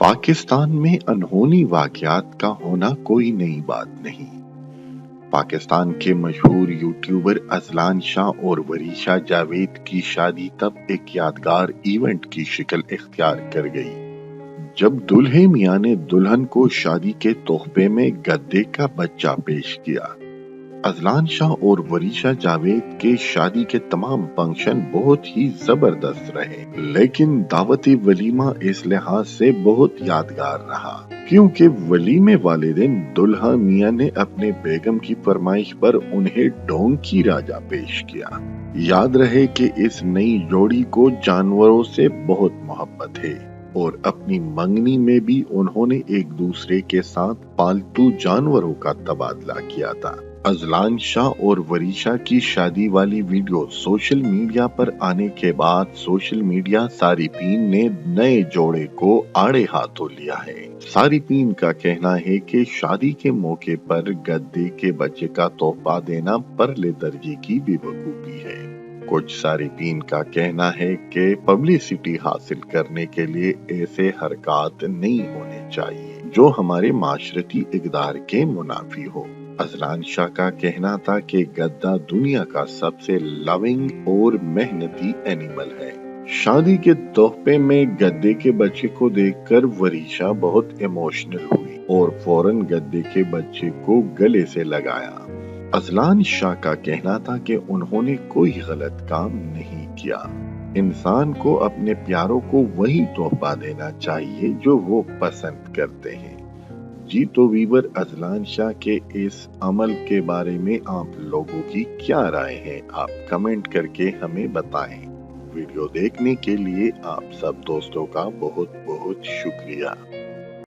पाकिस्तान में अनहोनी वाकयात का होना कोई नई बात नहीं। पाकिस्तान के मशहूर यूट्यूबर अजलान शाह और वरीशा जावेद की शादी तब एक यादगार इवेंट की शक्ल इख्तियार कर गई जब दूल्हे मियां ने दुल्हन को शादी के तोहफे में गद्दे का बच्चा पेश किया। अजलान शाह और वरीशा जावेद के शादी के तमाम फंक्शन बहुत ही जबरदस्त रहे, लेकिन दावती वलीमा इस लिहाज से बहुत यादगार रहा क्योंकि वलीमे वाले दिन दुल्हा मियां ने अपने बेगम की फरमाइश पर उन्हें ढोंग की राजा पेश किया। याद रहे कि इस नई जोड़ी को जानवरों से बहुत मोहब्बत है और अपनी मंगनी में भी उन्होंने एक दूसरे के साथ पालतू जानवरों का तबादला किया था। अजलान शाह और वरीशा की शादी वाली वीडियो सोशल मीडिया पर आने के बाद सोशल मीडिया सारिफीन ने नए जोड़े को आड़े हाथों लिया है। सारिफीन का कहना है कि शादी के मौके पर गद्दे के बच्चे का तोहफा देना परले दर्जे की बेवकूफी है। कुछ सारिफीन का कहना है कि पब्लिसिटी हासिल करने के लिए ऐसे हरकत नहीं होने चाहिए जो हमारे माशरती इक़दार के मुनाफी हो। अजलान शाह का कहना था कि गद्दा दुनिया का सबसे लविंग और मेहनती एनिमल है। शादी के तोहफे में गद्दे के बच्चे को देखकर वरीशा बहुत इमोशनल हुई और फौरन गद्दे के बच्चे को गले से लगाया। अजलान शाह का कहना था कि उन्होंने कोई गलत काम नहीं किया। इंसान को अपने प्यारों को वही तोहफा देना चाहिए जो वो पसंद करते हैं। जी तो वीवर, अजलान शाह के इस अमल के बारे में आप लोगों की क्या राय है? आप कमेंट करके हमें बताएं। वीडियो देखने के लिए आप सब दोस्तों का बहुत बहुत शुक्रिया।